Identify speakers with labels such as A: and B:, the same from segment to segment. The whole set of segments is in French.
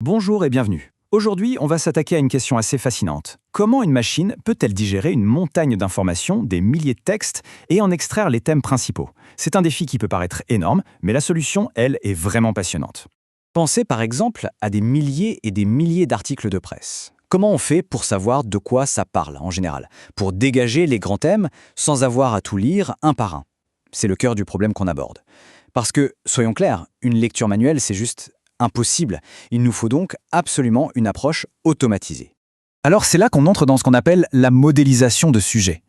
A: Bonjour et bienvenue. Aujourd'hui, on va s'attaquer à une question assez fascinante. Comment une machine peut-elle digérer une montagne d'informations, des milliers de textes, et en extraire les thèmes principaux? C'est un défi qui peut paraître énorme, mais la solution, elle, est vraiment passionnante.
B: Pensez par exemple à des milliers et des milliers d'articles de presse. Comment on fait pour savoir de quoi ça parle en général? Pour dégager les grands thèmes sans avoir à tout lire un par un. C'est le cœur du problème qu'on aborde. Parce que, soyons clairs, une lecture manuelle, c'est juste impossible. Il nous faut donc absolument une approche automatisée.
A: Alors c'est là qu'on entre dans ce qu'on appelle la modélisation de sujets.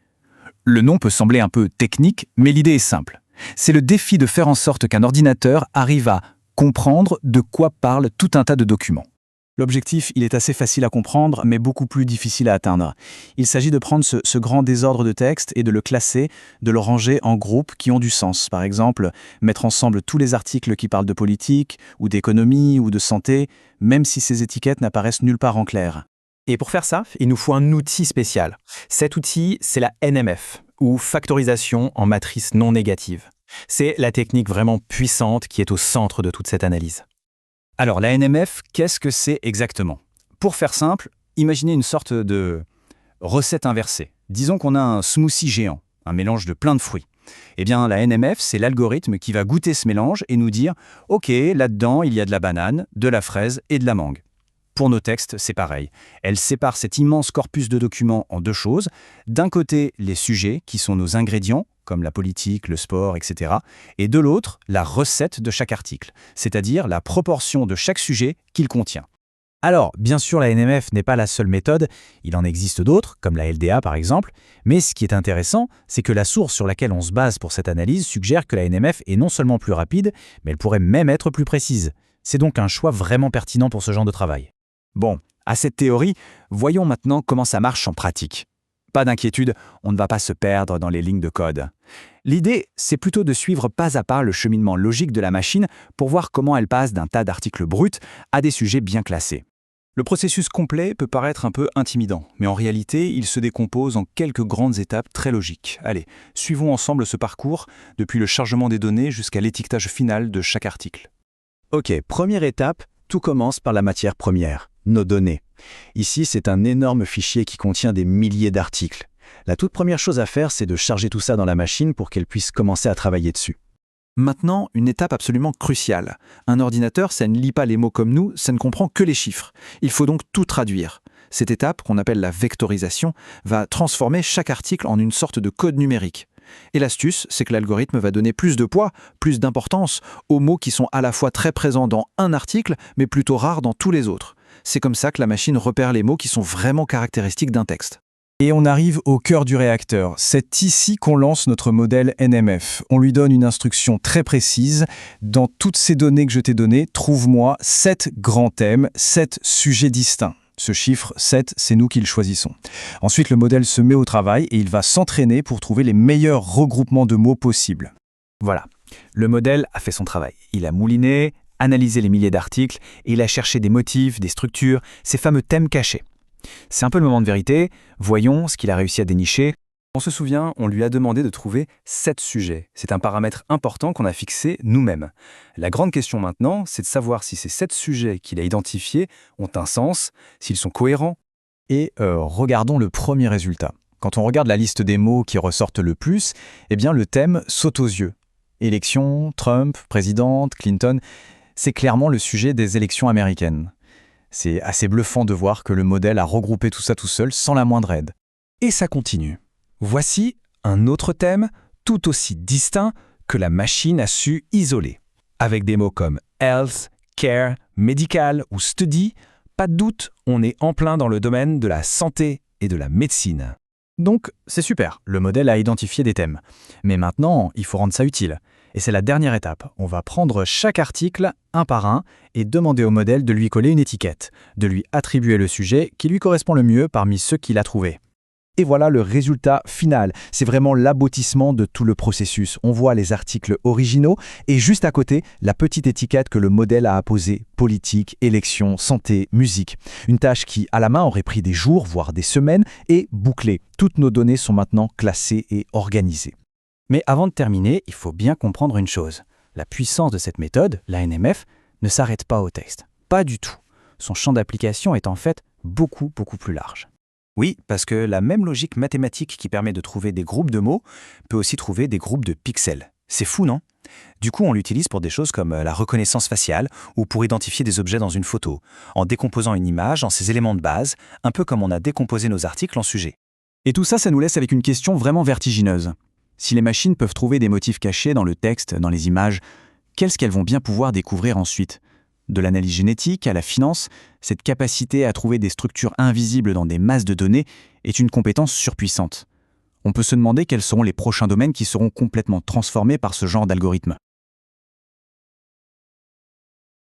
A: Le nom peut sembler un peu technique, mais l'idée est simple. C'est le défi de faire en sorte qu'un ordinateur arrive à comprendre de quoi parlent tout un tas de documents.
C: L'objectif, il est assez facile à comprendre, mais beaucoup plus difficile à atteindre. Il s'agit de prendre ce grand désordre de texte et de le classer, de le ranger en groupes qui ont du sens. Par exemple, mettre ensemble tous les articles qui parlent de politique, ou d'économie, ou de santé, même si ces étiquettes n'apparaissent nulle part en clair.
D: Et pour faire ça, il nous faut un outil spécial. Cet outil, c'est la NMF, ou factorisation en matrice non négative. C'est la technique vraiment puissante qui est au centre de toute cette analyse.
B: Alors, la NMF, qu'est-ce que c'est exactement? Pour faire simple, imaginez une sorte de recette inversée. Disons qu'on a un smoothie géant, un mélange de plein de fruits. Eh bien, la NMF, c'est l'algorithme qui va goûter ce mélange et nous dire « Ok, là-dedans, il y a de la banane, de la fraise et de la mangue ». Pour nos textes, c'est pareil. Elle sépare cet immense corpus de documents en deux choses. D'un côté, les sujets, qui sont nos ingrédients, comme la politique, le sport, etc. Et de l'autre, la recette de chaque article, c'est-à-dire la proportion de chaque sujet qu'il contient.
D: Alors, bien sûr, la NMF n'est pas la seule méthode, il en existe d'autres, comme la LDA par exemple, mais ce qui est intéressant, c'est que la source sur laquelle on se base pour cette analyse suggère que la NMF est non seulement plus rapide, mais elle pourrait même être plus précise. C'est donc un choix vraiment pertinent pour ce genre de travail.
B: Bon, à cette théorie, voyons maintenant comment ça marche en pratique. Pas d'inquiétude, on ne va pas se perdre dans les lignes de code. L'idée, c'est plutôt de suivre pas à pas le cheminement logique de la machine pour voir comment elle passe d'un tas d'articles bruts à des sujets bien classés.
C: Le processus complet peut paraître un peu intimidant, mais en réalité, il se décompose en quelques grandes étapes très logiques. Allez, suivons ensemble ce parcours, depuis le chargement des données jusqu'à l'étiquetage final de chaque article.
B: Ok, première étape, tout commence par la matière première, nos données. Ici, c'est un énorme fichier qui contient des milliers d'articles. La toute première chose à faire, c'est de charger tout ça dans la machine pour qu'elle puisse commencer à travailler dessus.
A: Maintenant, une étape absolument cruciale. Un ordinateur, ça ne lit pas les mots comme nous, ça ne comprend que les chiffres. Il faut donc tout traduire. Cette étape, qu'on appelle la vectorisation, va transformer chaque article en une sorte de code numérique. Et l'astuce, c'est que l'algorithme va donner plus de poids, plus d'importance aux mots qui sont à la fois très présents dans un article, mais plutôt rares dans tous les autres. C'est comme ça que la machine repère les mots qui sont vraiment caractéristiques d'un texte.
C: Et on arrive au cœur du réacteur. C'est ici qu'on lance notre modèle NMF. On lui donne une instruction très précise. Dans toutes ces données que je t'ai données, trouve-moi 7 grands thèmes, 7 sujets distincts. Ce chiffre 7, c'est nous qui le choisissons. Ensuite, le modèle se met au travail et il va s'entraîner pour trouver les meilleurs regroupements de mots possibles.
D: Voilà, le modèle a fait son travail. Il a mouliné, analysé les milliers d'articles et il a cherché des motifs, des structures, ces fameux thèmes cachés. C'est un peu le moment de vérité, voyons ce qu'il a réussi à dénicher.
C: On se souvient, on lui a demandé de trouver 7 sujets. C'est un paramètre important qu'on a fixé nous-mêmes. La grande question maintenant, c'est de savoir si ces 7 sujets qu'il a identifiés ont un sens, s'ils sont cohérents.
B: Et regardons le premier résultat. Quand on regarde la liste des mots qui ressortent le plus, eh bien le thème saute aux yeux. Élections, Trump, présidente, Clinton, c'est clairement le sujet des élections américaines. C'est assez bluffant de voir que le modèle a regroupé tout ça tout seul sans la moindre aide.
C: Et ça continue. Voici un autre thème tout aussi distinct que la machine a su isoler. Avec des mots comme health, care, medical ou study, pas de doute, on est en plein dans le domaine de la santé et de la médecine.
B: Donc, c'est super, le modèle a identifié des thèmes. Mais maintenant, il faut rendre ça utile. Et c'est la dernière étape. On va prendre chaque article, un par un, et demander au modèle de lui coller une étiquette, de lui attribuer le sujet qui lui correspond le mieux parmi ceux qu'il a trouvés. Et voilà le résultat final. C'est vraiment l'aboutissement de tout le processus. On voit les articles originaux et juste à côté, la petite étiquette que le modèle a apposée, politique, élections, santé, musique. Une tâche qui, à la main, aurait pris des jours, voire des semaines, et bouclée. Toutes nos données sont maintenant classées et organisées.
D: Mais avant de terminer, il faut bien comprendre une chose. La puissance de cette méthode, la NMF, ne s'arrête pas au texte. Pas du tout.
B: son champ d'application est en fait beaucoup plus large.
D: Oui, parce que la même logique mathématique qui permet de trouver des groupes de mots peut aussi trouver des groupes de pixels. C'est fou, non? Du coup, on l'utilise pour des choses comme la reconnaissance faciale ou pour identifier des objets dans une photo, en décomposant une image en ses éléments de base, un peu comme on a décomposé nos articles en sujets.
B: Et tout ça, ça nous laisse avec une question vraiment vertigineuse. Si les machines peuvent trouver des motifs cachés dans le texte, dans les images, qu'est-ce qu'elles vont bien pouvoir découvrir ensuite? De l'analyse génétique à la finance, cette capacité à trouver des structures invisibles dans des masses de données est une compétence surpuissante. On peut se demander quels seront les prochains domaines qui seront complètement transformés par ce genre d'algorithme.